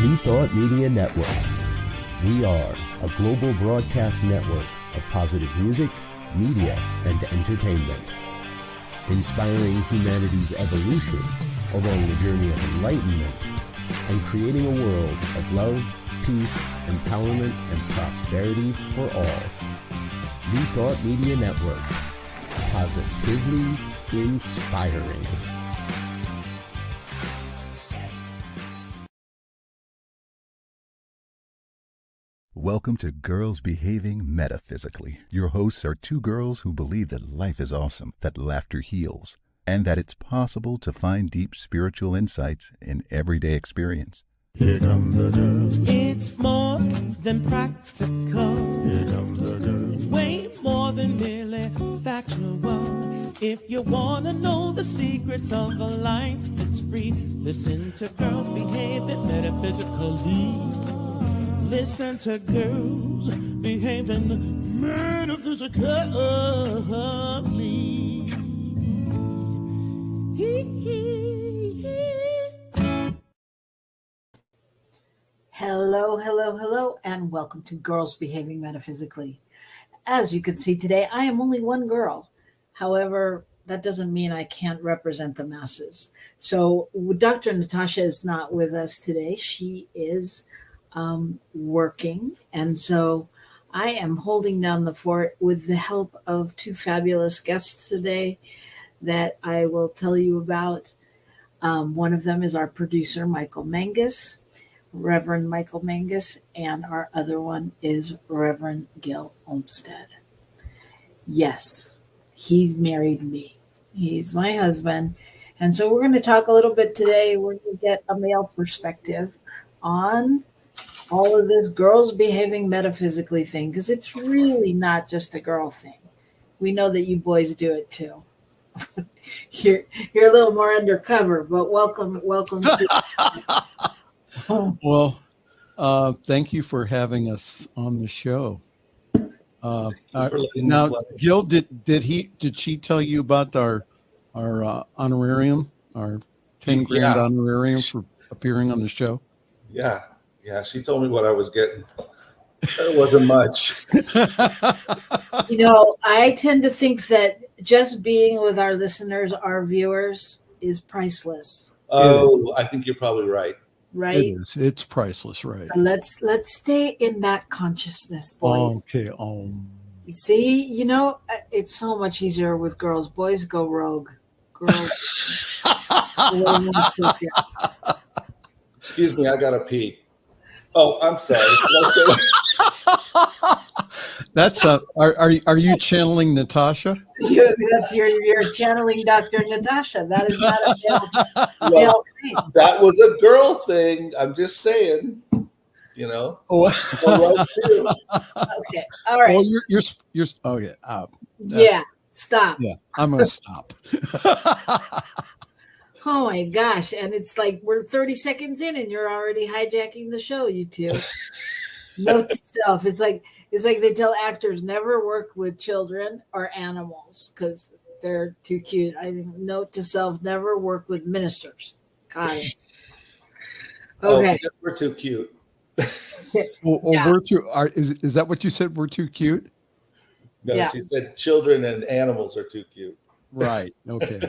New Thought Media Network. We are a global broadcast network of positive music, media, and entertainment, inspiring humanity's evolution along the journey of enlightenment and creating a world of love, peace, empowerment, and prosperity for all. New Thought Media Network. Positively inspiring. Welcome to Girls Behaving Metaphysically. Your hosts are two girls who believe that life is awesome, that laughter heals, and that it's possible to find deep spiritual insights in everyday experience. Here come the girls. It's more than practical. Here come the girls. Way more than merely factual. If you want to know the secrets of a life that's free, listen to Girls Behaving Metaphysically. Listen to Girls Behaving Metaphysically. Hello, and welcome to Girls Behaving Metaphysically. As you can see today, I am only one girl. However, that doesn't mean I can't represent the masses. So Dr. Natacha is not with us today. She is working. And so I am holding down the fort with the help of two fabulous guests today that I will tell you about. One of them is our producer, Michael Mangus. Reverend Michael Mangus, and our other one is Reverend Gil Olmsted. Yes, he's married me. He's my husband. And so we're going to talk a little bit today. We're going to get a male perspective on all of this girls behaving metaphysically thing, because it's really not just a girl thing. We know that you boys do it too. You're a little more undercover, but welcome to Well, thank you for having us on the show. Now, Gil, did she tell you about our honorarium, our 10 grand honorarium for appearing on the show? Yeah, she told me what I was getting. It wasn't much. You know, I tend to think that just being with our listeners, our viewers, is priceless. Oh, I think you're probably right. Right? It is. It's priceless, right? Let's stay in that consciousness, boys. Okay. You see, you know, it's so much easier with girls. Boys go rogue. Girls. Excuse me, I gotta pee. Oh, I'm sorry. That's are you channeling Natacha? You're channeling Dr. Natacha. That is not a male thing. That was a girl thing. I'm just saying, you know. Oh. Okay. All right. Well, you're okay. Yeah. Stop. Yeah, I'm gonna stop. Oh my gosh. And it's like we're 30 seconds in and you're already hijacking the show, you two. Note to self. It's like they tell actors never work with children or animals because they're too cute. I think note to self, never work with ministers. Got it. Okay. Oh, we're too cute. We're too is that what you said? We're too cute? No, yeah. She said children and animals are too cute. Right. Okay.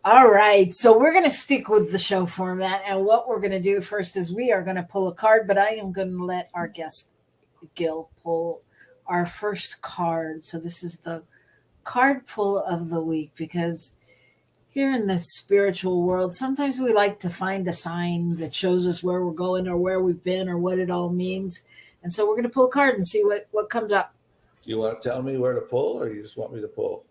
All right, so we're going to stick with the show format, and what we're going to do first is we are going to pull a card, but I am going to let our guest, Gil, pull our first card. So this is the card pull of the week, because here in the spiritual world, sometimes we like to find a sign that shows us where we're going or where we've been or what it all means. And so we're going to pull a card and see what comes up. Do you want to tell me where to pull, or you just want me to pull?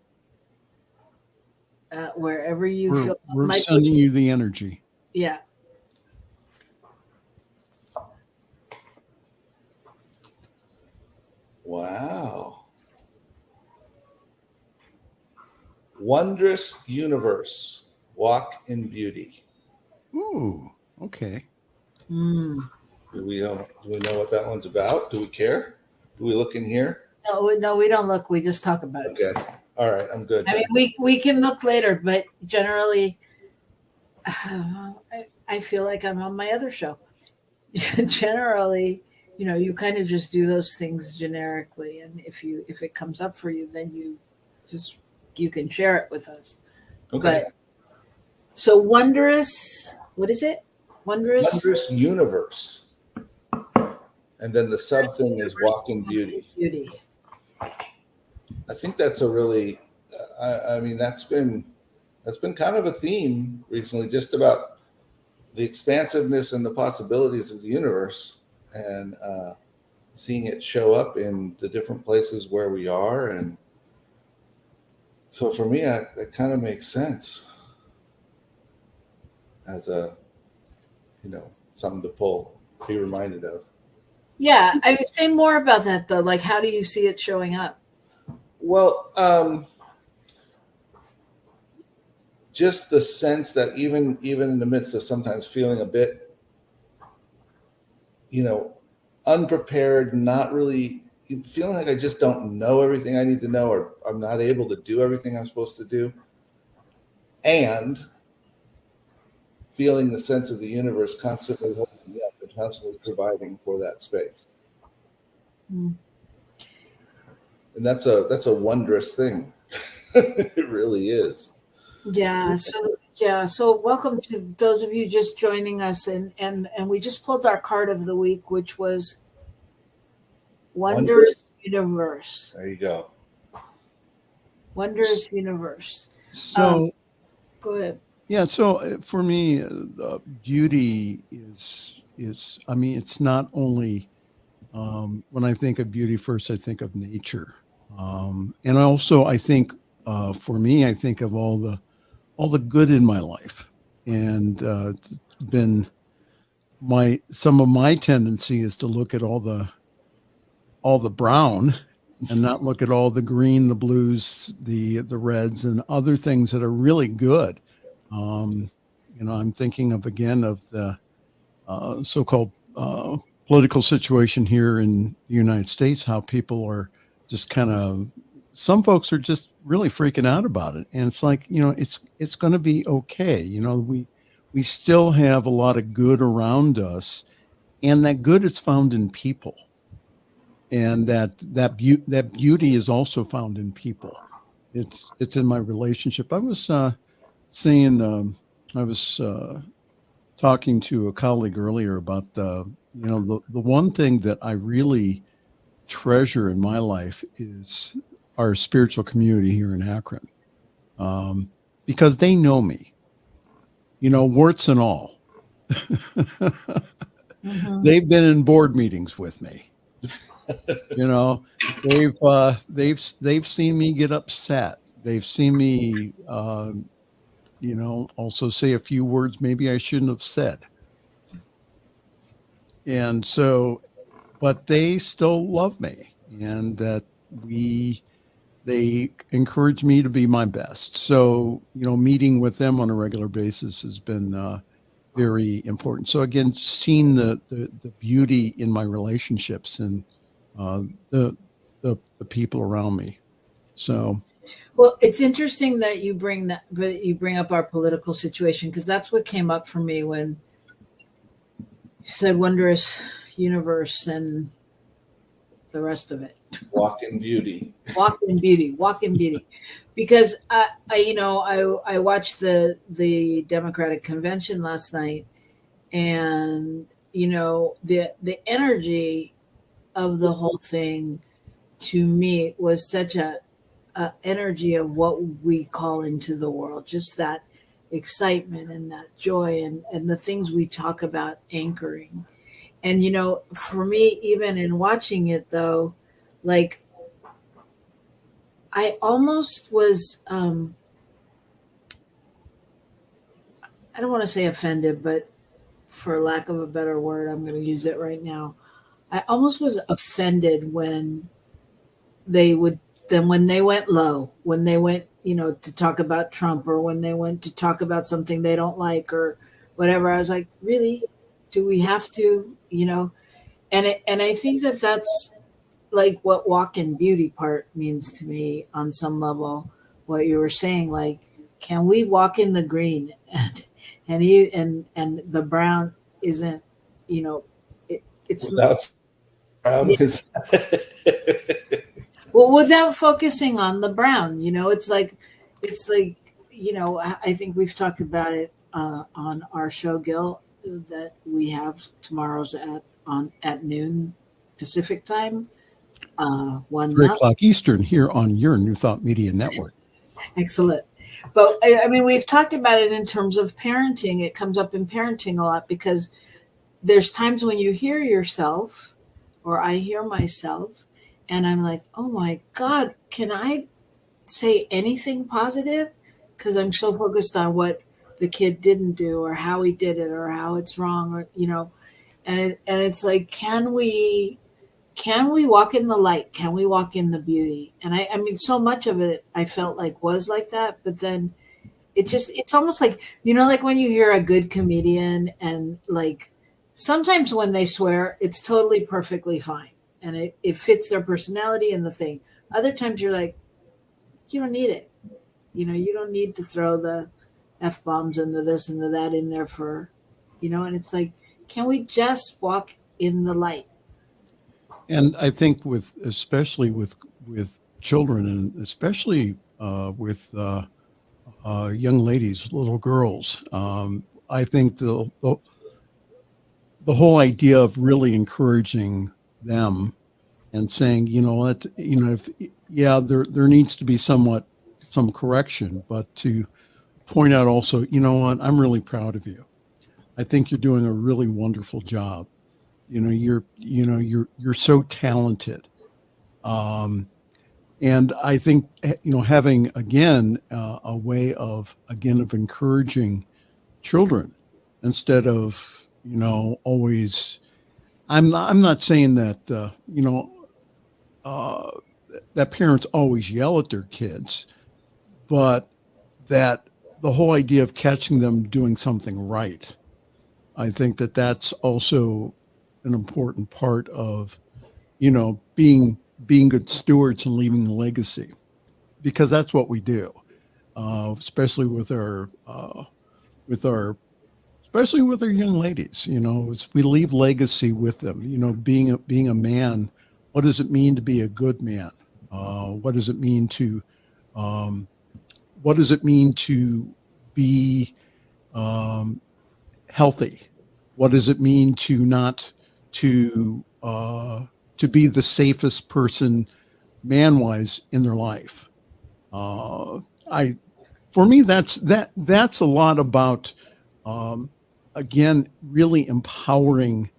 Wherever you feel. We're sending you the energy. Yeah. Wow. Wondrous universe. Walk in beauty. Ooh, okay. Mm. Do we know what that one's about? Do we care? Do we look in here? No, we don't look. We just talk about it. Okay. All right. I'm good. I mean, we can look later, but generally I feel like I'm on my other show. Generally, you kind of just do those things generically, and if it comes up for you, then just you can share it with us. Okay. But so wondrous, what is it? Wondrous universe. And then the sub thing is walking beauty. Beauty. I think that's a really, I mean, that's been kind of a theme recently, just about the expansiveness and the possibilities of the universe, and seeing it show up in the different places where we are. And so for me, that kind of makes sense as a, something to be reminded of. Yeah, I would say more about that though. Like, how do you see it showing up? Well, just the sense that even in the midst of sometimes feeling a bit, unprepared, not really feeling like I just don't know everything I need to know, or I'm not able to do everything I'm supposed to do, and feeling the sense of the universe constantly holding me up and constantly providing for that space. Mm. And that's a wondrous thing. It really is. Yeah. So welcome to those of you just joining us, and we just pulled our card of the week, which was Wondrous Universe. There you go. Wondrous Universe. So Go ahead. yeah, so for me, beauty is I mean, it's not only when I think of beauty, first I think of nature, and also I think for me, I think of all the good in my life, and it's been some of my tendency is to look at all the brown and not look at all the green, the blues, the reds, and other things that are really good. I'm thinking of the so-called political situation here in the United States, how people are just some folks are just really freaking out about it. And it's like, it's going to be okay. We still have a lot of good around us, and that good is found in people. And that beauty is also found in people. It's in my relationship. I was saying, I was talking to a colleague earlier about the one thing that I really treasure in my life is our spiritual community here in Akron, because they know me, warts and all. Mm-hmm. They've been in board meetings with me. They've seen me get upset. They've seen me, also say a few words maybe I shouldn't have said. And so, but they still love me, and that they encourage me to be my best. So, meeting with them on a regular basis has been very important. So again, seeing the beauty in my relationships and the people around me. So, well, it's interesting that you bring up our political situation, because that's what came up for me when you said wondrous universe and the rest of it. Walk in beauty. Walk in beauty. Because I watched the Democratic convention last night, and the energy of the whole thing to me was such a energy of what we call into the world, just that excitement and that joy and the things we talk about anchoring. And for me, even in watching it though, like I almost was I don't want to say offended, but for lack of a better word, I'm going to use it right now. I almost was offended when they went low, when they went, to talk about Trump, or when they went to talk about something they don't like or whatever. I was like, really? Do we have to, and I think that that's like what walk in beauty part means to me on some level, what you were saying, like, can we walk in the green and the brown isn't, it's Without brown is well, without focusing on the brown. It's like I think we've talked about it on our show, Gil, that we have tomorrow's at noon Pacific time. 3 o'clock Eastern here on your New Thought Media Network. Excellent. But I mean, we've talked about it in terms of parenting. It comes up in parenting a lot because there's times when you hear yourself, or I hear myself, and I'm like, oh my God, can I say anything positive? Because I'm so focused on what the kid didn't do or how he did it or how it's wrong, or, and it's like, can we walk in the light? Can we walk in the beauty? And I mean, so much of it I felt like was like that, but then it's almost like, like when you hear a good comedian and like sometimes when they swear, it's totally perfectly fine. And it fits their personality and the thing. Other times you're like, you don't need it. You don't need to throw the F-bombs and the this and the that in there for, and it's like, can we just walk in the light? And I think especially with children, and especially with young ladies, little girls, I think the whole idea of really encouraging them and saying, there needs to be some correction, but to point out also, I'm really proud of you. I think you're doing a really wonderful job. You're so talented. And I think, having again, a way of encouraging children instead of, always, I'm not saying that, that parents always yell at their kids, but that the whole idea of catching them doing something right. I think that that's also an important part of, being good stewards and leaving a legacy, because that's what we do, especially with our young ladies. We leave legacy with them. Being a man, what does it mean to be a good man? What does it mean to be healthy? What does it mean to be the safest person man-wise in their life? For me, that's a lot about, again, really empowering,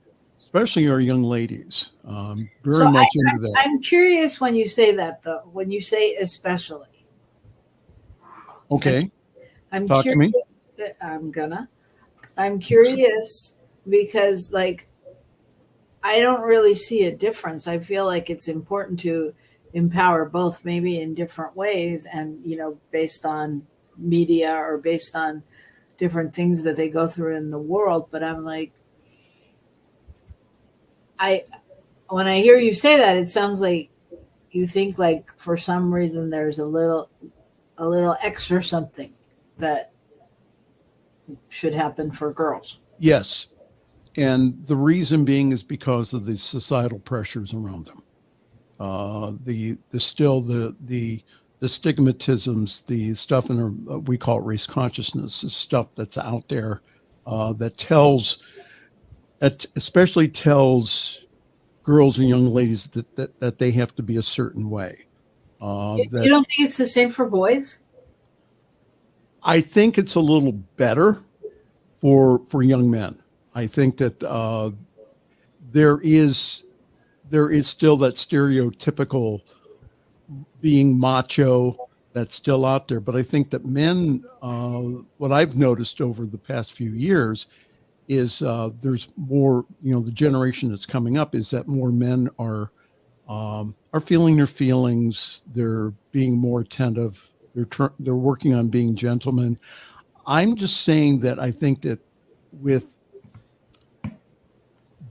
especially our young ladies. Very much into that. I'm curious when you say that, though. When you say especially. Okay. I'm Talk curious. to me. I'm curious because, like, I don't really see a difference. I feel like it's important to empower both, maybe in different ways, and based on media or based on different things that they go through in the world. But I'm like, when I hear you say that, it sounds like you think like for some reason there's a little extra something that should happen for girls. Yes. And the reason being is because of the societal pressures around them. The stigmatisms, the stuff we call it race consciousness, the stuff that's out there that especially tells girls and young ladies that they have to be a certain way. You don't think it's the same for boys? I think it's a little better for young men. I think that there is still that stereotypical being macho that's still out there. But I think that men, what I've noticed over the past few years is there's more, the generation that's coming up is that more men are feeling their feelings. They're being more attentive. They're working on being gentlemen. I'm just saying that I think that with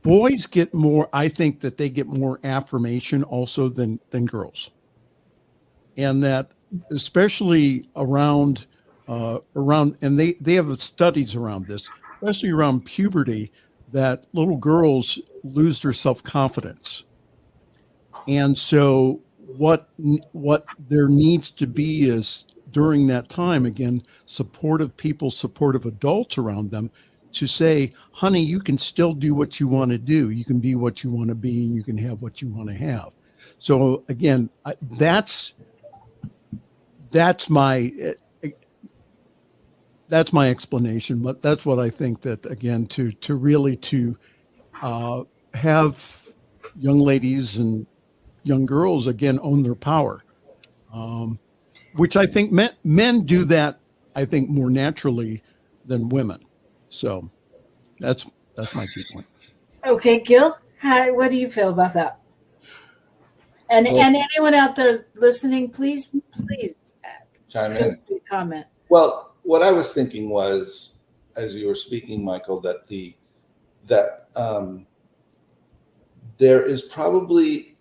boys get more, I think that they get more affirmation also than girls. And that especially around around, and they have studies around this, especially around puberty, that little girls lose their self-confidence. And so what there needs to be is, during that time, again, supportive people, supportive adults around them to say, honey, you can still do what you want to do. You can be what you want to be, and you can have what you want to have. So again, that's my explanation, but that's what I think, that again, to really have young ladies and young girls again own their power, which I think men do that, I think, more naturally than women. So that's my viewpoint. Okay, Gil, what do you feel about that? And anyone out there listening, please chime in. Comment. Well, what I was thinking was, as you were speaking, Michael, that there is probably,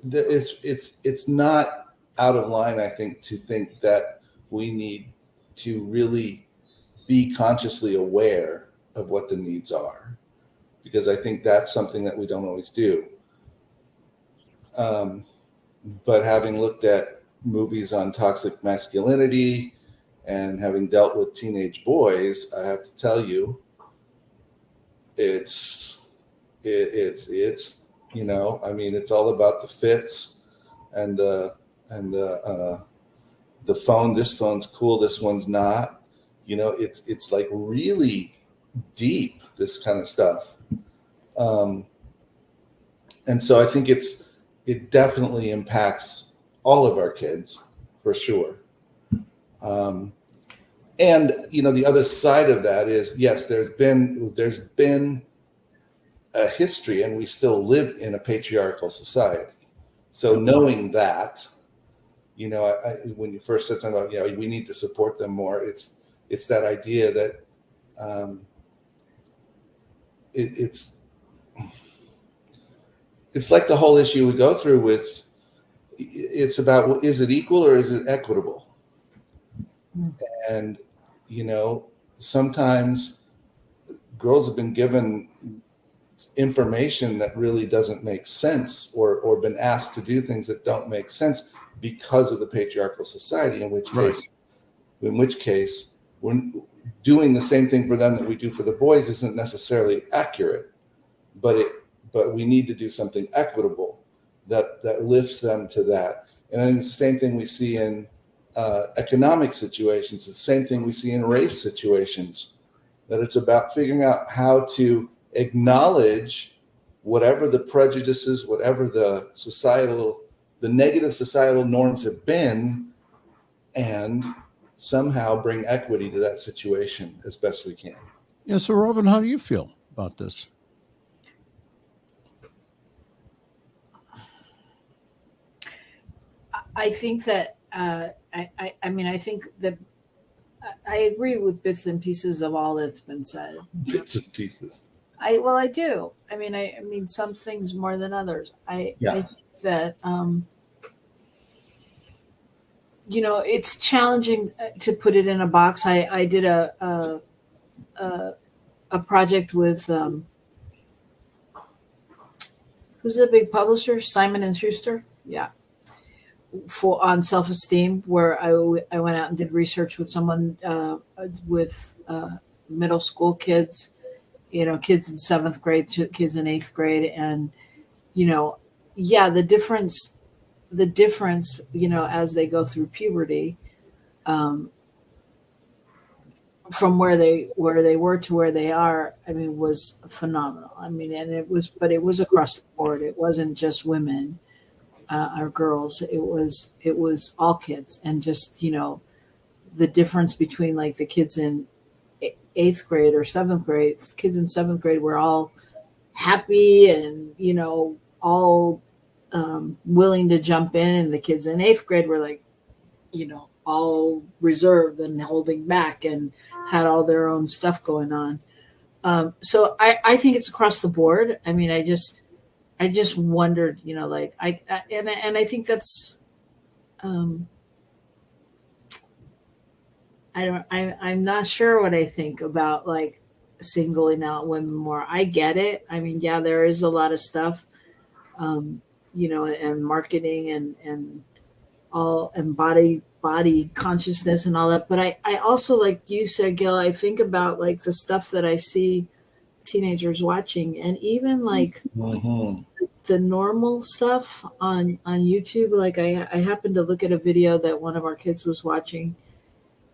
it's not out of line, I think, to think that we need to really be consciously aware of what the needs are, because I think that's something that we don't always do. But having looked at movies on toxic masculinity and having dealt with teenage boys, I have to tell you, it's I mean, it's all about the fits and the phone. This phone's cool, this one's not. It's like really deep, this kind of stuff. And so I think it definitely impacts all of our kids, for sure. And the other side of that is, yes, there's been a history, and we still live in a patriarchal society. So knowing that, when you first said something about, we need to support them more, it's that idea that it's like the whole issue we go through with, it's about, is it equal or is it equitable? And, sometimes girls have been given information that really doesn't make sense, or been asked to do things that don't make sense because of the patriarchal society, in which case when doing the same thing for them that we do for the boys isn't necessarily accurate, but we need to do something equitable that lifts them to that. And I think it's the same thing we see in economic situations, the same thing we see in race situations, that it's about figuring out how to acknowledge whatever the prejudices, whatever the negative societal norms have been, and somehow bring equity to that situation as best we can. Yeah. So, Robyn, how do you feel about this? I think that I think that I agree with bits and pieces of all that's been said. Bits and pieces. I do. I mean, some things more than others. I think that it's challenging to put it in a box. I did a project with who's the big publisher? Simon and Schuster. Yeah. On self-esteem, where I went out and did research with someone with middle school kids, kids in 7th grade, kids in 8th grade. And, the difference, as they go through puberty, from where they were to where they are, was phenomenal. And it was across the board. It wasn't just women. Our girls, it was all kids, and just the difference between like the kids in 8th grade or 7th grade. Kids in 7th grade were all happy and all willing to jump in, and the kids in 8th grade were like all reserved and holding back and had all their own stuff going on. So I think it's across the board. I just wondered, I think that's, I'm not sure what I think about like singling out women more. I get it. I mean, yeah, there is a lot of stuff, um, and marketing and all and body consciousness and all that. But I also, like you said, Gil, I think about like the stuff that I see teenagers watching, and even like Mm-hmm. the normal stuff on YouTube. Like I happened to look at a video that one of our kids was watching,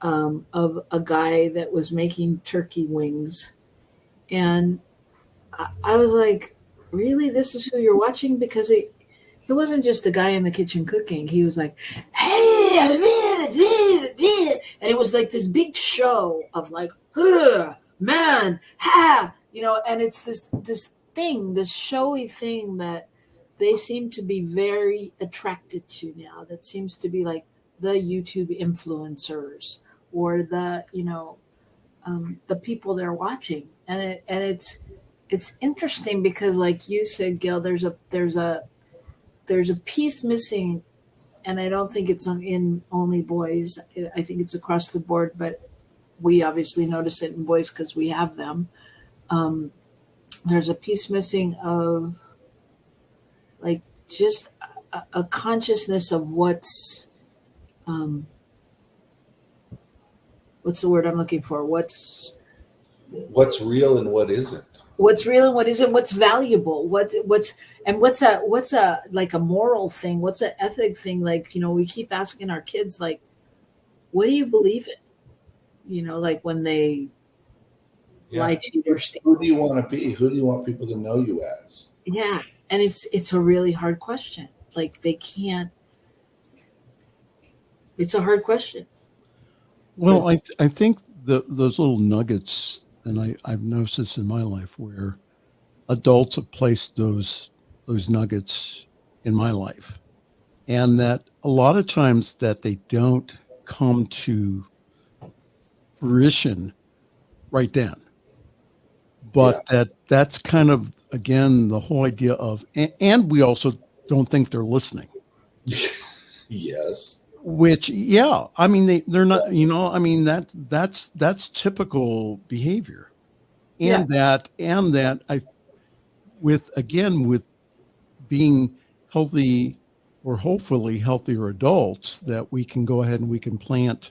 of a guy that was making turkey wings, and I was like, really, this is who you're watching? Because it wasn't just a guy in the kitchen cooking. He was like, hey, and it was like this big show of like, man, ha, and it's this thing, this showy thing that they seem to be very attracted to now. That seems to be like the YouTube influencers or the people they're watching, and it's interesting because, like you said, Gil, there's a piece missing, and I don't think it's in only boys. I think it's across the board, but we obviously notice it in boys because we have them. Um, there's a piece missing of like just a consciousness of what's the word I'm looking for? What's real and what isn't? What's real and what isn't? What's valuable? What's a like a moral thing? What's an ethic thing? Like, we keep asking our kids, like, what do you believe in? Like when they lie to you or steal. Who do you want to be? Who do you want people to know you as? Yeah, and it's a really hard question. Like they can't. It's a hard question. Well, I think those little nuggets, and I've noticed this in my life where adults have placed those nuggets in my life, and that a lot of times that they don't come to fruition right then, but that's kind of, again, the whole idea of, and we also don't think they're listening. Yes. Which, yeah, I mean, they're not, I mean, that's typical behavior. And that with being healthy, or hopefully healthier adults, that we can go ahead and we can plant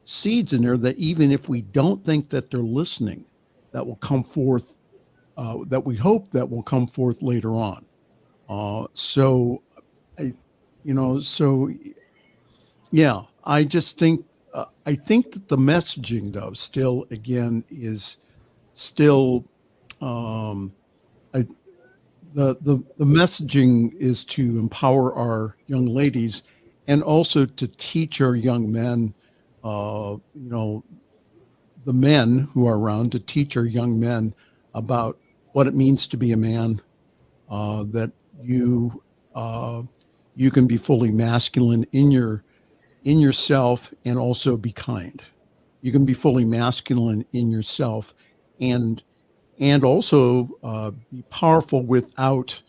seeds in there that even if we don't think that they're listening, that will come forth, that we hope that will come forth later on. So yeah, I just think, I think that the messaging, though, still, again, is still, the messaging is to empower our young ladies, and also to teach our young men, the men who are around, to teach our young men about what it means to be a man, that you can be fully masculine in yourself, and also be kind. You can be fully masculine in yourself, and also be powerful without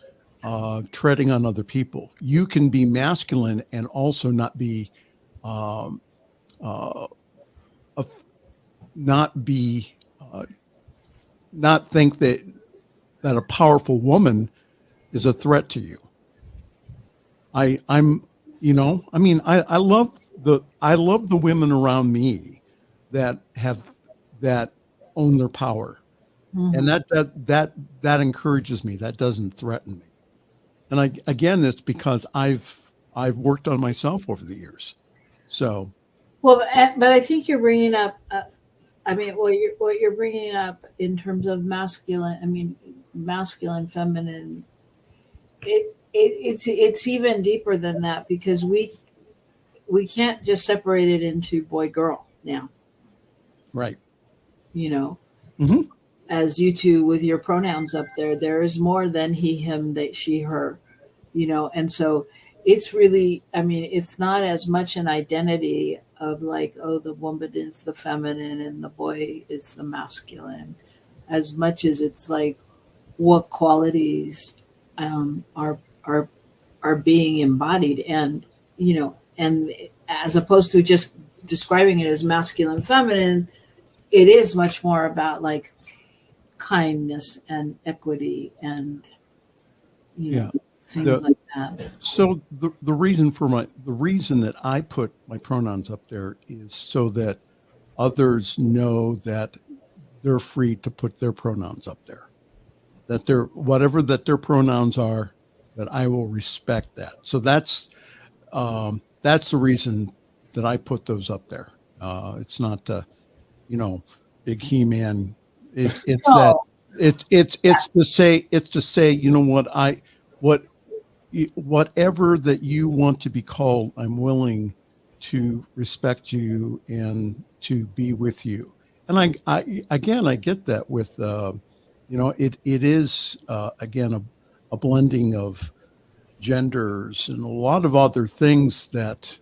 treading on other people. You can be masculine and also not be not think that a powerful woman is a threat to you. I love the women around me that own their power. Mm-hmm. And that encourages me. That doesn't threaten me. And again, it's because I've worked on myself over the years. So, well, but I think you're bringing up. What you're bringing up in terms of masculine. Masculine, feminine. It's even deeper than that, because we can't just separate it into boy girl now. Right. Mm-hmm. As you two with your pronouns up there is more than he, him, they, she, her, and so it's really, it's not as much an identity of like, oh, the woman is the feminine and the boy is the masculine, as much as it's like what qualities are being embodied, and and as opposed to just describing it as masculine, feminine, it is much more about like kindness and equity and, you know, things like that. So the reason that I put my pronouns up there is so that others know that they're free to put their pronouns up there, that they're whatever that their pronouns are, that I will respect that. So that's the reason that I put those up there. It's not, big He-Man. It's that it's to say, you know what, whatever that you want to be called, I'm willing to respect you and to be with you. And I get that with, it is, again, a blending of genders and a lot of other things that,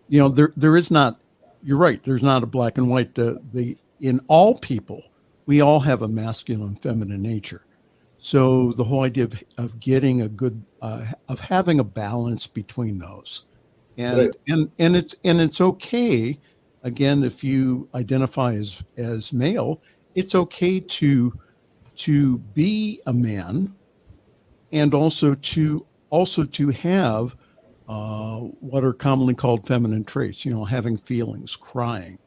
there is not, you're right, there's not a black and white. In all people, we all have a masculine and feminine nature. So the whole idea of getting a good, of having a balance between those, and it's okay. Again, if you identify as male, it's okay to be a man, and also to have what are commonly called feminine traits. Having feelings, crying,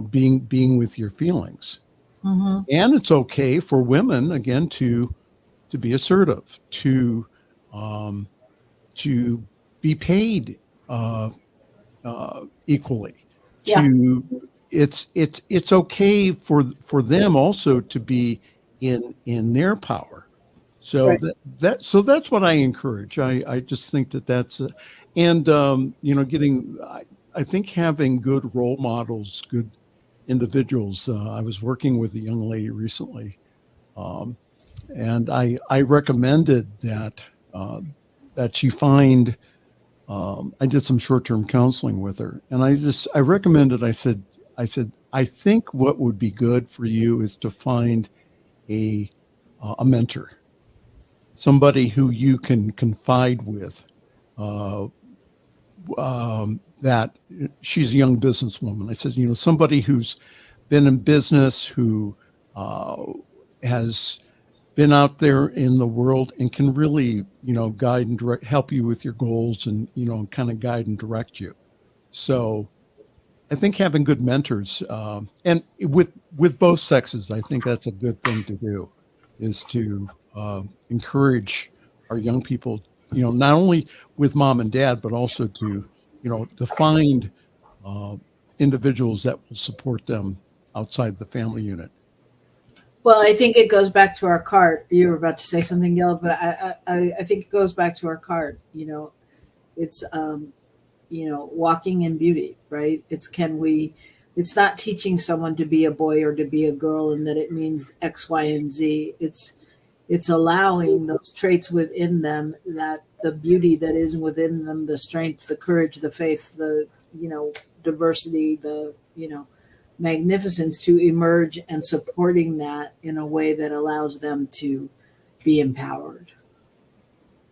being with your feelings. Mm-hmm. And it's okay for women, again, to be assertive, to be paid equally. Yeah. It's okay for them also to be in their power. So Right. that's what I encourage. I just think that's I think having good role models, good individuals. I was working with a young lady recently, and I recommended that she find. I did some short-term counseling with her, and I recommended. I said, I think what would be good for you is to find a mentor, somebody who you can confide with. That she's a young businesswoman. I said, somebody who's been in business, who has been out there in the world and can really, guide and help you with your goals and, kind of guide and direct you. So I think having good mentors, and with both sexes, I think that's a good thing to do, is to encourage our young people, not only with mom and dad, but also to find individuals that will support them outside the family unit. Well, I think it goes back to our card. You were about to say something, Gil, but I think it goes back to our card. It's walking in beauty, right? It's not teaching someone to be a boy or to be a girl and that it means X, Y, and Z. It's allowing those traits within them, that the beauty that is within them, the strength, the courage, the faith, the, diversity, the, magnificence to emerge, and supporting that in a way that allows them to be empowered.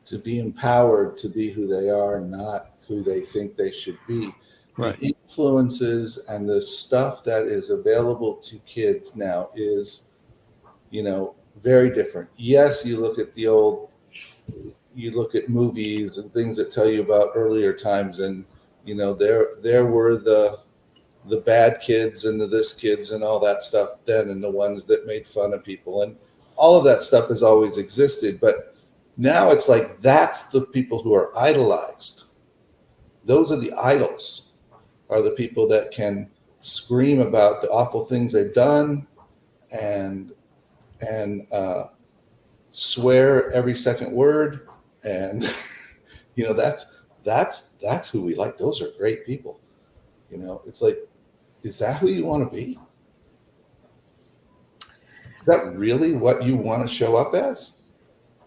To be empowered to be who they are, not who they think they should be. Right. The influences and the stuff that is available to kids now is, very different. Yes, you look at movies and things that tell you about earlier times, and there were the bad kids and the this kids and all that stuff then, and the ones that made fun of people, and all of that stuff has always existed. But now it's like that's the people who are idolized. Those are the idols, are the people that can scream about the awful things they've done and swear every second word, and that's who we like. Those are great people. It's like, is that who you want to be? Is that really what you want to show up as?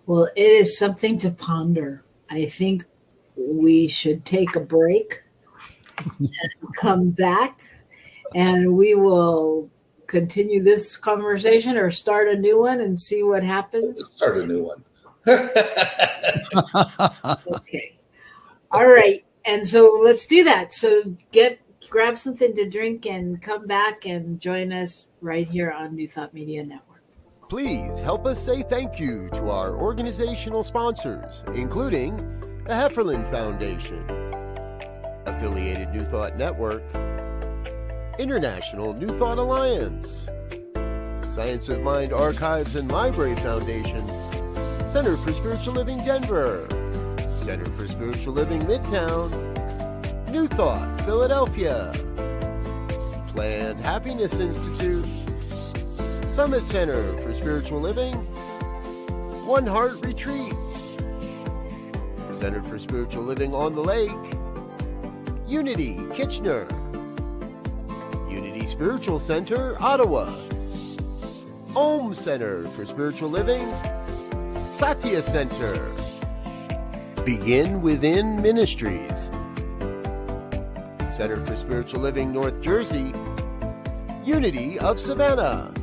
Well, it is something to ponder. I think we should take a break and come back, and we will continue this conversation or start a new one and see what happens. Let's start a new one. Okay. All right. And so let's do that. So grab something to drink and come back and join us right here on New Thought Media Network. Please help us say thank you to our organizational sponsors, including the Hefferland Foundation, Affiliated New Thought Network, International New Thought Alliance, Science of Mind Archives and Library Foundation, Center for Spiritual Living Denver, Center for Spiritual Living Midtown, New Thought Philadelphia, Planned Happiness Institute, Summit Center for Spiritual Living, One Heart Retreats, Center for Spiritual Living on the Lake, Unity Kitchener, Unity Spiritual Center Ottawa, Om Center for Spiritual Living, Satya Center, Begin Within Ministries, Center for Spiritual Living North Jersey, Unity of Savannah,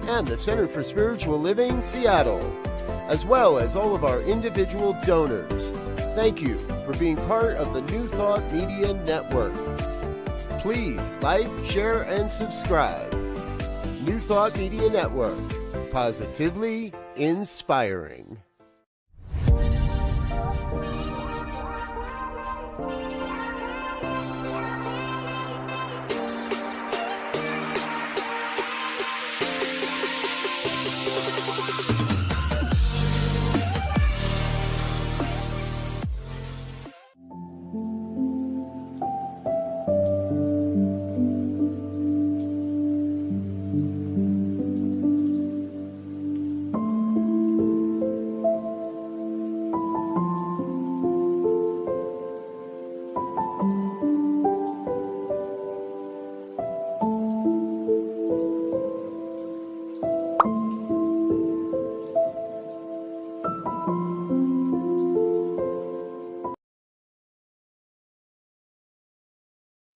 and the Center for Spiritual Living Seattle, as well as all of our individual donors. Thank you for being part of the New Thought Media Network. Please like, share, and subscribe. New Thought Media Network, positively inspiring.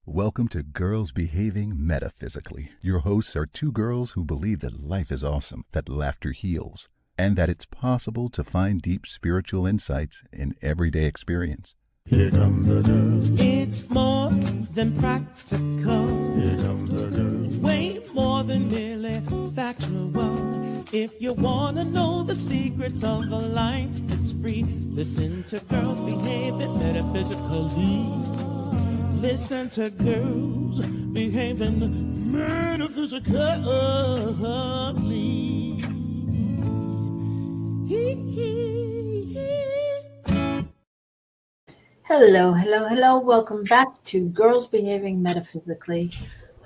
Welcome to Girls Behaving Metaphysically. Your hosts are two girls who believe that life is awesome, that laughter heals, and that it's possible to find deep spiritual insights in everyday experience. Here come the girls. It's more than practical. Here come the girls. Way more than merely factual. If you want to know the secrets of a life that's free, listen to Girls Behaving Metaphysically. Listen to Girls Behaving Metaphysically. Hello, hello, hello. Welcome back to Girls Behaving Metaphysically.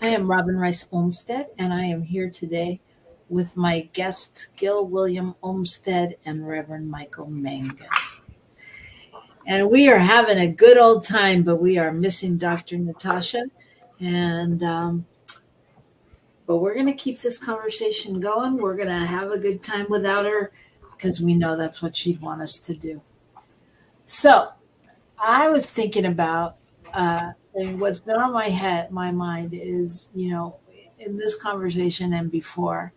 I am Robyn Rice Olmsted, and I am here today with my guests, Gil William Olmsted and Reverend Michael Mangus. And we are having a good old time, but we are missing Dr. Natacha. And but we're going to keep this conversation going. We're going to have a good time without her because we know that's what she'd want us to do. So I was thinking about and what's been on my mind is, you know, in this conversation and before,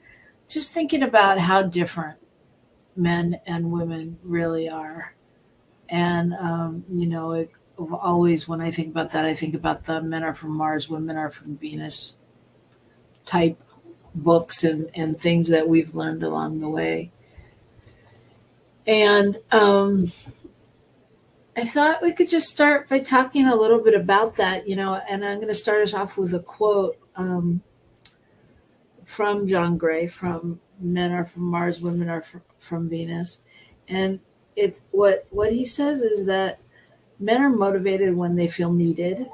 just thinking about how different men and women really are. And, you know, always when I think about that, I think about the men are from Mars, women are from Venus type books and things that we've learned along the way. And I thought we could just start by talking a little bit about that, you know, and I'm going to start us off with a quote from John Gray, from Men Are From Mars, Women Are From Venus. And it's what he says is that men are motivated when they feel needed,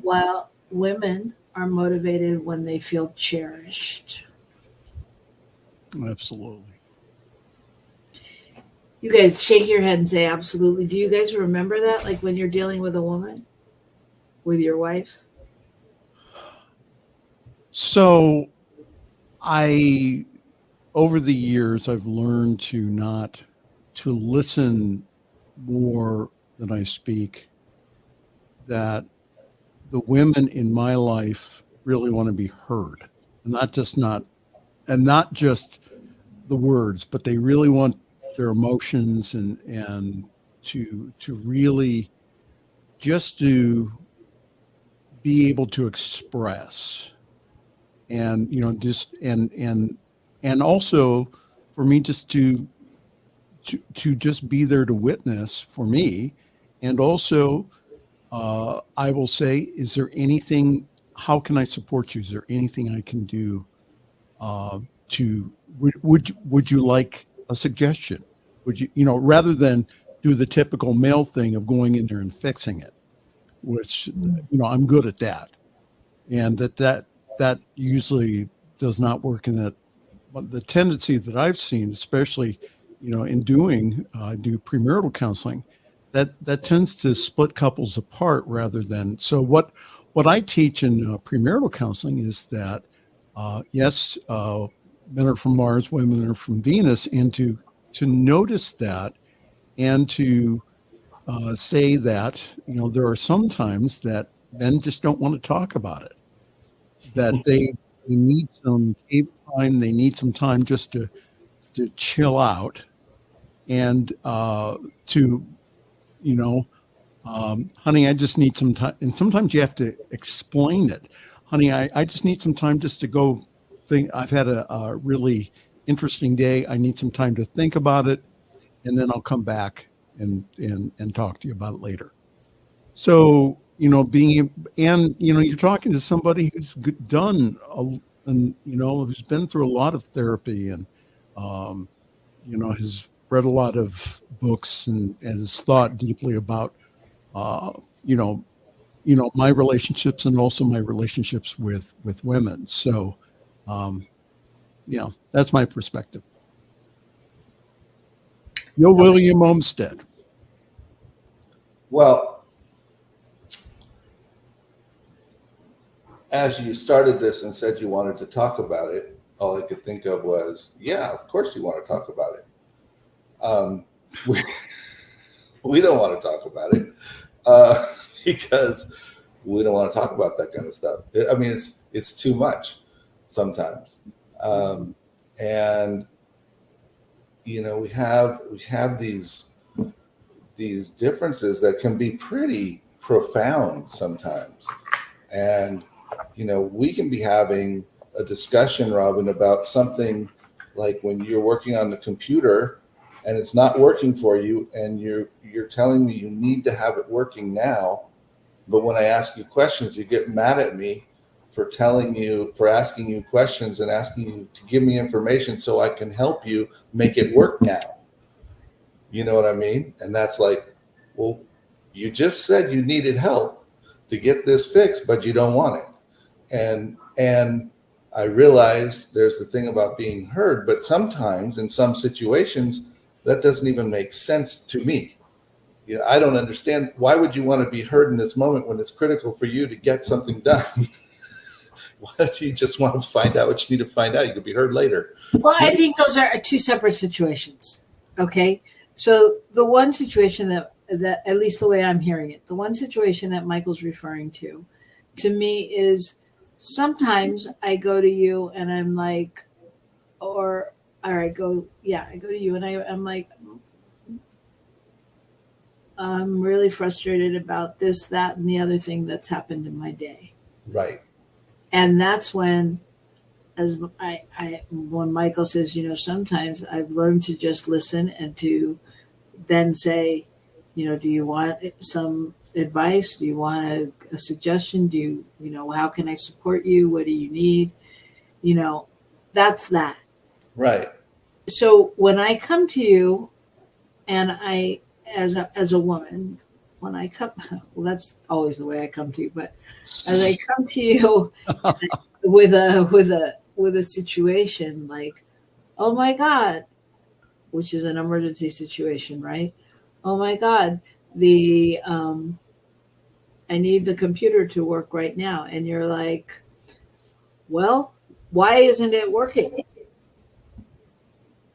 while women are motivated when they feel cherished. Absolutely. You guys shake your head and say absolutely. Do you guys remember that? Like when you're dealing with a woman, with your wives? So over the years, I've learned to listen more than I speak, that the women in my life really want to be heard, and not just the words, but they really want their emotions and to really just to be able to express, and just and also for me just to just be there to witness for me, and also I will say, is there anything? How can I support you? Is there anything I can do? Would you like a suggestion? Would you rather than do the typical male thing of going in there and fixing it, which I'm good at that, and that usually does not work in that. But the tendency that I've seen, especially in doing do premarital counseling, that tends to split couples apart rather than. So what I teach in premarital counseling is that yes, men are from Mars, women are from Venus, and to notice that, and to say that there are some times that men just don't want to talk about it, that they need some cave time, they need some time just to chill out, and honey, I just need some time. And sometimes you have to explain it. Honey, I just need some time just to go think. I've had a really interesting day. I need some time to think about it, and then I'll come back and talk to you about it later. So, you're talking to somebody who's done, who's been through a lot of therapy, and, has read a lot of books, and has thought deeply about, my relationships, and also my relationships with women. So, that's my perspective. Yo, William Olmsted. Well, as you started this and said you wanted to talk about it, all I could think of was, yeah, of course you want to talk about it. We don't want to talk about it because we don't want to talk about that kind of stuff. I mean, it's too much sometimes, and we have these differences that can be pretty profound sometimes, and we can be having a discussion, Robyn, about something like when you're working on the computer and it's not working for you, and you're telling me you need to have it working now, but when I ask you questions, you get mad at me for asking you questions and asking you to give me information so I can help you make it work now. You know what I mean? And that's like, well, you just said you needed help to get this fixed, but you don't want it. And I realize there's the thing about being heard, but sometimes in some situations that doesn't even make sense to me. I don't understand. Why would you want to be heard in this moment when it's critical for you to get something done? Why don't you just want to find out what you need to find out? You could be heard later. Well, I think those are two separate situations. Okay. So the one situation that at least the way I'm hearing it, the one situation that Michael's referring to me is sometimes I go to you and I'm like, I go to you and I'm like, I'm really frustrated about this, that, and the other thing that's happened in my day. Right. And that's when, when Michael says, sometimes I've learned to just listen and to then say, do you want some advice? Do you want a suggestion? Do you, how can I support you? What do you need? That's that. Right. So when I come to you and as a woman, when I come, well, that's always the way I come to you, but as I come to you with a situation like, oh my God, which is an emergency situation, right? Oh my God, I need the computer to work right now. And you're like, well, why isn't it working?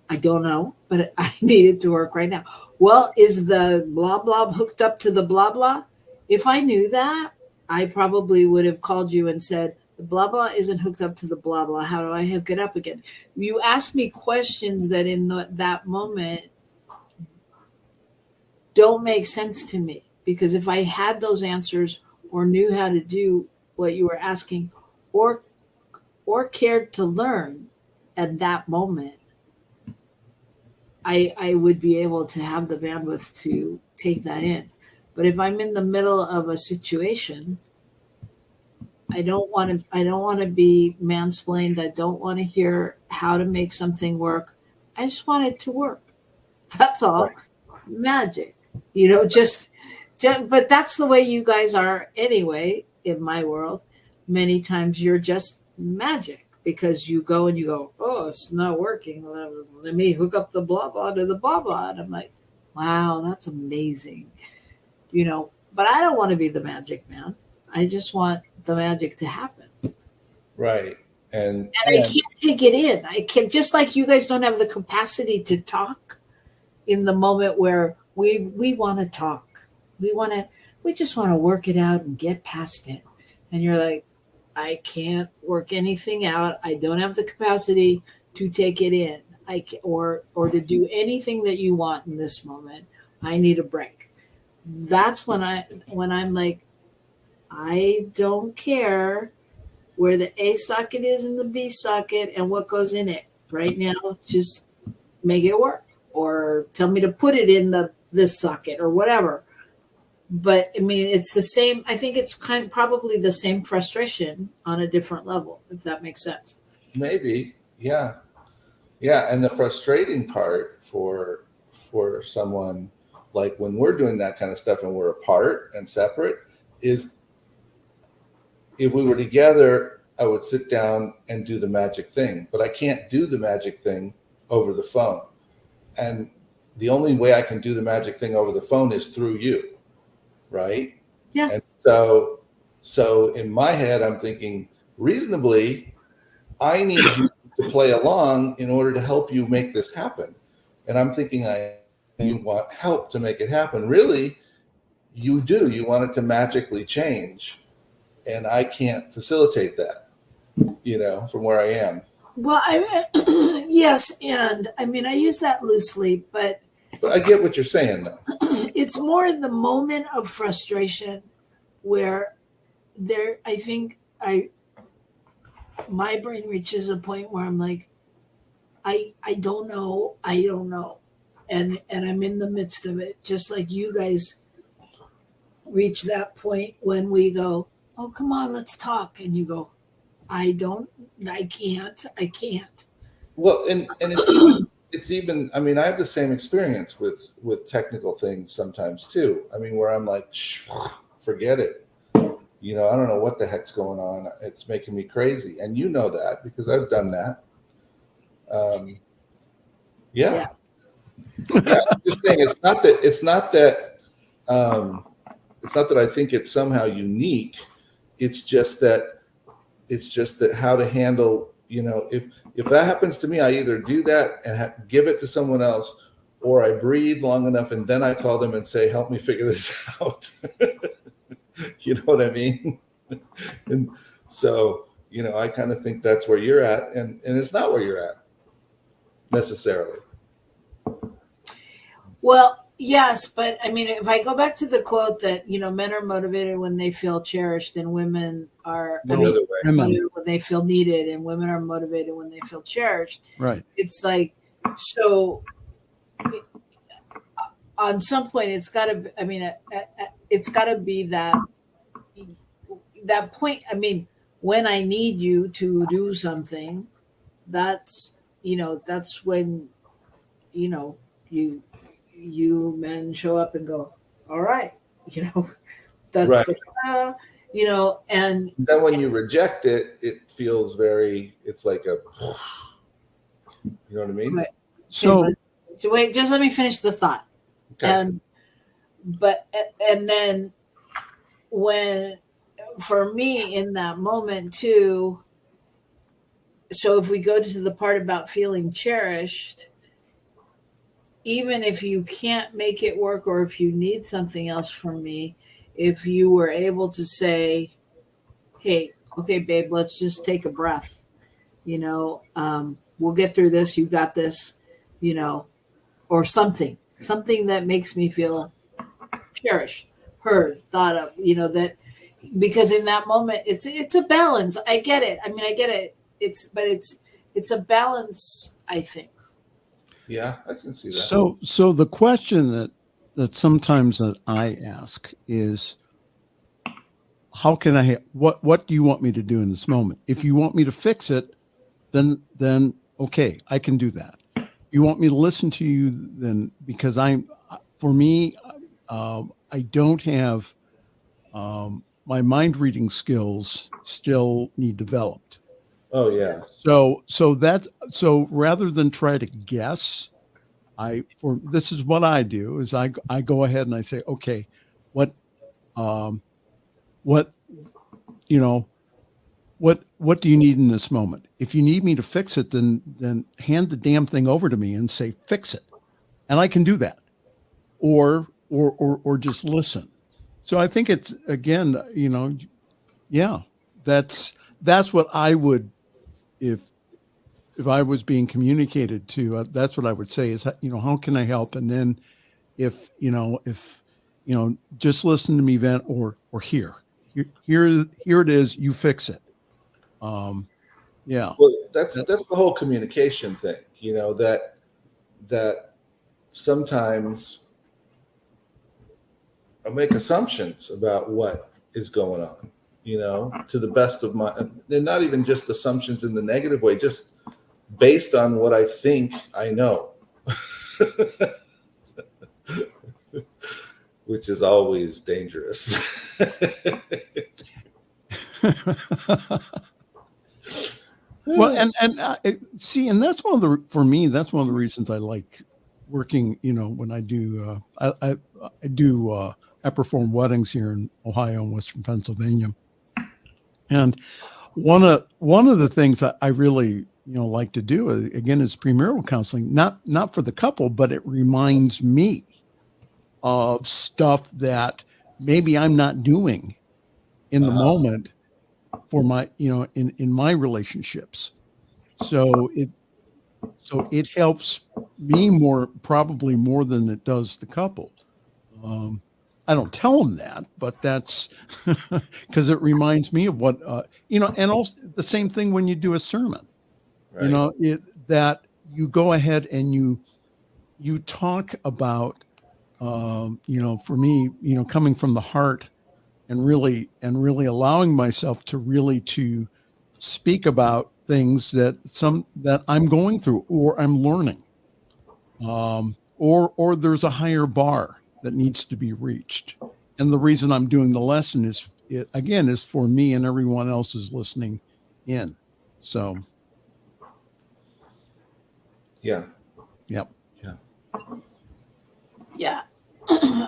I don't know, but I need it to work right now. Well, is the blah, blah hooked up to the blah, blah? If I knew that, I probably would have called you and said, the blah, blah isn't hooked up to the blah, blah. How do I hook it up again? You ask me questions that in that moment don't make sense to me. because if I had those answers or knew how to do what you were asking, or cared to learn at that moment, I would be able to have the bandwidth to take that in. But if I'm in the middle of a situation, I don't want to be mansplained. I don't want to hear how to make something work. I just want it to work. That's all. Right. Magic. Just but that's the way you guys are anyway in my world. Many times you're just magic, because you go and you go, oh, it's not working. Let me hook up the blah blah to the blah blah. And I'm like, wow, that's amazing. But I don't want to be the magic man. I just want the magic to happen. Right. And I can't take it in. I can, just like you guys don't have the capacity to talk in the moment where we want to talk. We just want to work it out and get past it. And you're like, I can't work anything out. I don't have the capacity to take it in. Or to do anything that you want in this moment. I need a break. That's when I'm like, I don't care where the A socket is in the B socket and what goes in it right now. Just make it work, or tell me to put it in this socket or whatever. But I mean, it's the same. I think it's probably the same frustration on a different level, if that makes sense. maybe, yeah. Yeah. And the frustrating part for someone, like when we're doing that kind of stuff and we're apart and separate, is if we were together, I would sit down and do the magic thing, but I can't do the magic thing over the phone. And the only way I can do the magic thing over the phone is through you. Right. Yeah. And so in my head, I'm thinking reasonably, I need you to play along in order to help you make this happen. And I'm thinking you want help to make it happen. Really, you do. You want it to magically change. And I can't facilitate that, from where I am. Well, yes. And I mean, I use that loosely, but I get what you're saying, though. It's more the moment of frustration where I think my brain reaches a point where I'm like, I don't know. And I'm in the midst of it, just like you guys reach that point when we go, oh, come on, let's talk. And you go, I can't. Well, and it's even, I mean, I have the same experience with technical things sometimes too. I mean, where I'm like, forget it. I don't know what the heck's going on. It's making me crazy. And you know that because I've done that. Yeah. I'm just saying it's not that I think it's somehow unique. It's just that how to handle, if that happens to me, I either do that and give it to someone else, or I breathe long enough and then I call them and say, help me figure this out. You know what I mean? And so, I kind of think that's where you're at, and it's not where you're at necessarily. Well, yes, but I mean, if I go back to the quote that, men are motivated when they feel cherished and women are motivated when they feel needed, and women are motivated when they feel cherished. Right. It's like, so on some point it's got to, it's got to be that point. I mean, when I need you to do something, that's when, you men show up and go, all right, Right. And then when you reject it, it feels it's like a, you know what I mean? Right. So wait, just let me finish the thought. Okay. And then when, for me in that moment too, so if we go to the part about feeling cherished, even if you can't make it work, or if you need something else from me, if you were able to say, hey, okay, babe, let's just take a breath, we'll get through this. You got this, or something that makes me feel cherished, heard, thought of, that, because in that moment it's a balance. I get it. I mean, I get it. It's a balance, I think. Yeah, I can see that. So the question that sometimes that I ask is, how can what do you want me to do in this moment? If you want me to fix it, then okay, I can do that. You want me to listen to you, then, because I don't have, my mind reading skills still need developed. Oh yeah. So rather than try to guess, this is what I do is I go ahead and I say, okay, what do you need in this moment? If you need me to fix it, then hand the damn thing over to me and say, fix it. And I can do that. Or just listen. So I think it's, again, yeah, that's what I would, if I was being communicated to, that's what I would say is, how can I help? And then if just listen to me vent, or here it is, you fix it. Yeah. Well, that's the whole communication thing, that sometimes I make assumptions about what is going on, to the best of my, and not even just assumptions in the negative way, just based on what I think I know, which is always dangerous. Well, and see, and that's for me, that's one of the reasons I like working, when I do, I perform weddings here in Ohio and Western Pennsylvania. And one of the things that I really, like to do, again, is premarital counseling, not for the couple, but it reminds me of stuff that maybe I'm not doing in the moment for my, in my relationships. So it helps me probably more than it does the couple. I don't tell them that, but that's because it reminds me of what, and also the same thing when you do a sermon, right. That you go ahead and you talk about, for me, coming from the heart and really allowing myself to speak about things that I'm going through or I'm learning, or there's a higher bar that needs to be reached. And the reason I'm doing the lesson is for me and everyone else is listening in. So. Yeah. Yep. Yeah. Yeah.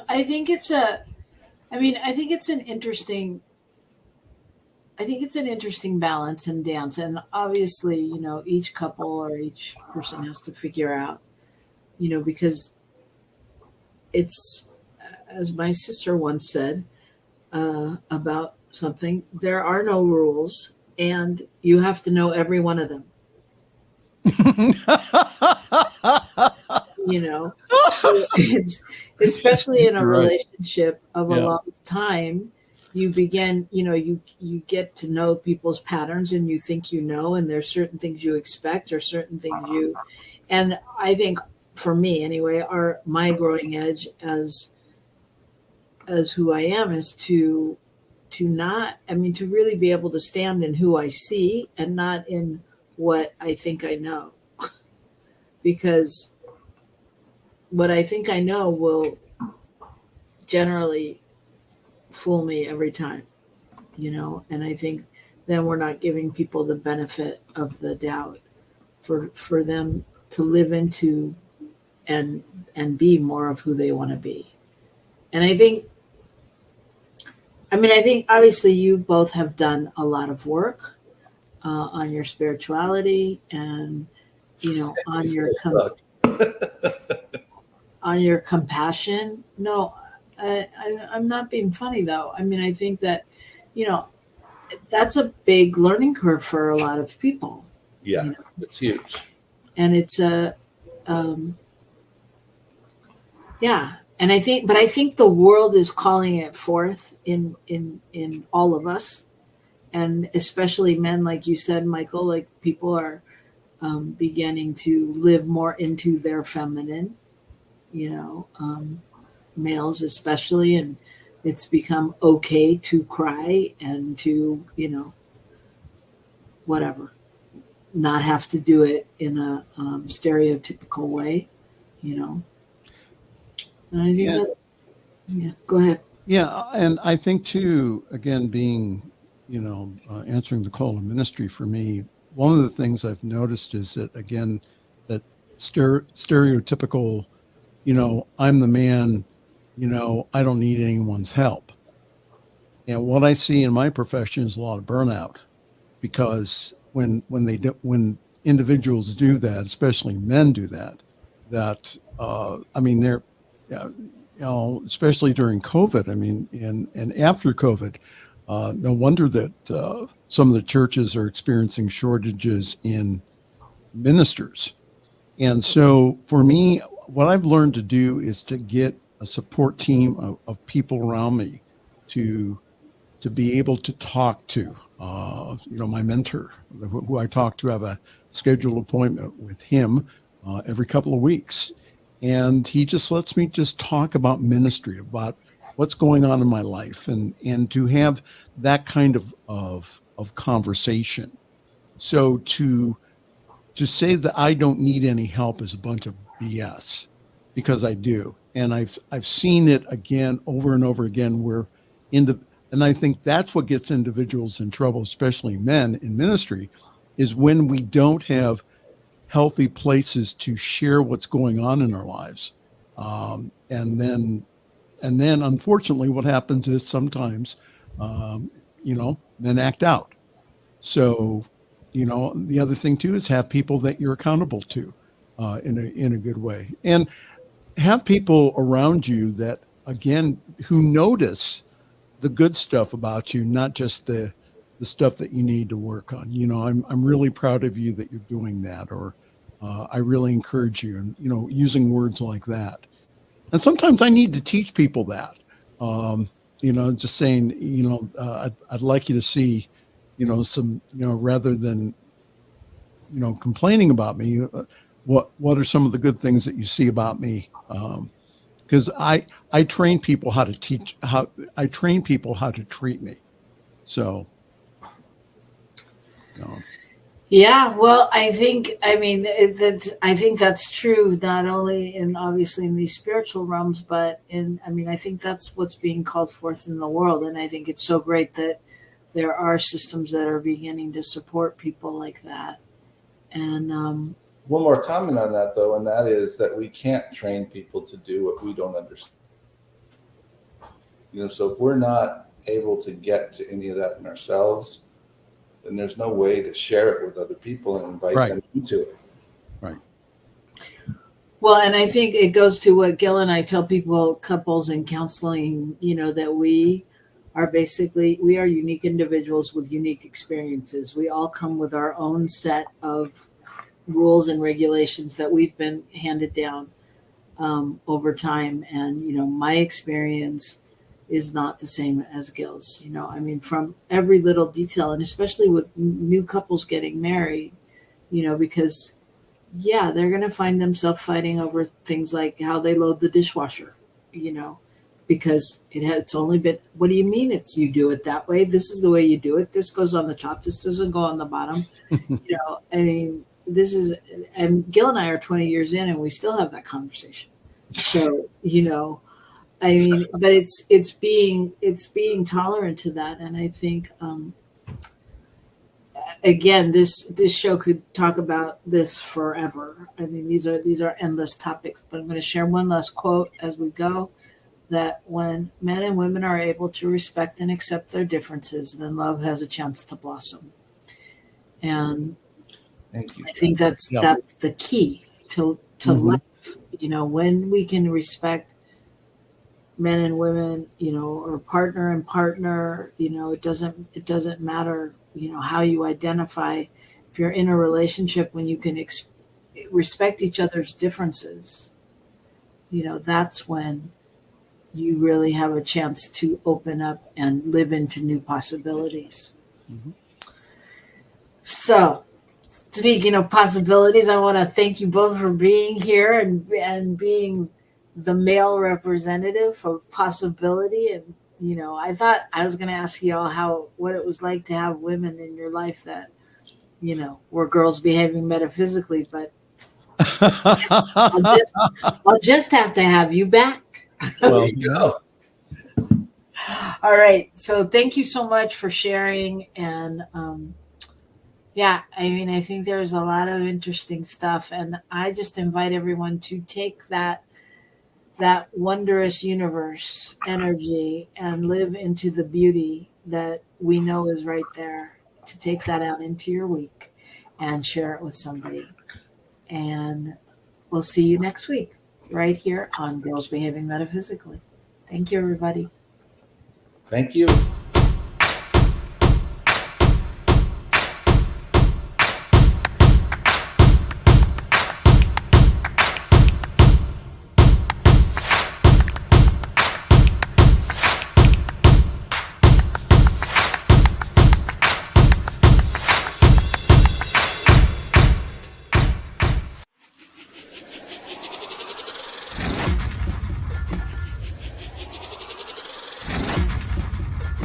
I think it's an interesting balance and dance. And obviously, each couple or each person has to figure out, because it's, as my sister once said, about something, there are no rules and you have to know every one of them. It's, especially in a relationship of a long time, you begin, you get to know people's patterns and you think, and there's certain things you expect or certain things and I think for me anyway, my growing edge as who I am is to really be able to stand in who I see and not in what I think I know. Because what I think I know will generally fool me every time, and I think then we're not giving people the benefit of the doubt for them to live into and be more of who they want to be. And I think obviously you both have done a lot of work on your spirituality and, on your compassion. No, I'm not being funny though. I think that, that's a big learning curve for a lot of people. Yeah, it's huge. And it's And I think the world is calling it forth in all of us, and especially men, like you said, Michael. Like, people are beginning to live more into their feminine, males especially, and it's become okay to cry and to, whatever, not have to do it in a stereotypical way, And I think that's, yeah, go ahead. Yeah, and I think too, again, being, answering the call to ministry for me, one of the things I've noticed is that, again, that stereotypical, I'm the man, I don't need anyone's help. And what I see in my profession is a lot of burnout, because when individuals do that, especially men do that, they're, especially during COVID, and after COVID, no wonder that some of the churches are experiencing shortages in ministers. And so for me, what I've learned to do is to get a support team of people around me to be able to talk to, my mentor, who I talk to. I have a scheduled appointment with him every couple of weeks. And he just lets me just talk about ministry, about what's going on in my life, and to have that kind of conversation. So to say that I don't need any help is a bunch of BS, because I do. And I've seen it again over and over again, where and I think that's what gets individuals in trouble, especially men in ministry, is when we don't have healthy places to share what's going on in our lives. And then unfortunately what happens is sometimes, men act out. So, the other thing too is have people that you're accountable to in a good way, and have people around you that, again, who notice the good stuff about you, not just the stuff that you need to work on. I'm really proud of you that you're doing that, or I really encourage you, and using words like that. And sometimes I need to teach people that, just saying, I'd like you to see, some, rather than, complaining about me, what are some of the good things that you see about me? Because I train people how to treat me. So, Yeah, well, I think that's true, not only obviously in these spiritual realms, but I think that's what's being called forth in the world. And I think it's so great that there are systems that are beginning to support people like that. And one more comment on that, though, and that is that we can't train people to do what we don't understand. So if we're not able to get to any of that in ourselves, then there's no way to share it with other people and invite them into it. Right. Well, and I think it goes to what Gil and I tell people, couples in counseling, that we are unique individuals with unique experiences. We all come with our own set of rules and regulations that we've been handed down over time. And, my experience is not the same as Gil's, from every little detail, and especially with new couples getting married, because they're going to find themselves fighting over things like how they load the dishwasher, because it's only been, what do you mean you do it that way? This is the way you do it. This goes on the top. This doesn't go on the bottom. This is, and Gil and I are 20 years in and we still have that conversation. So, but it's being tolerant to that. And I think, again, this show could talk about this forever. These are endless topics, but I'm going to share one last quote as we go, that when men and women are able to respect and accept their differences, then love has a chance to blossom. And thank you. I think that's the key to life. When we can respect men and women, or partner and partner, it doesn't matter, how you identify. If you're in a relationship, when you can respect each other's differences, that's when you really have a chance to open up and live into new possibilities. Mhm. So, speaking of possibilities, I want to thank you both for being here and being the male representative of possibility. And I thought I was going to ask you all what it was like to have women in your life that were girls behaving metaphysically, but I'll just have to have you back. Well, There you go. All right. So thank you so much for sharing. And yeah, I mean, I think there's a lot of interesting stuff. And I just invite everyone to take that wondrous universe energy and live into the beauty that we know is right there, to take that out into your week and share it with somebody. And we'll see you next week right here on Girls Behaving Metaphysically. Thank you, everybody. Thank you.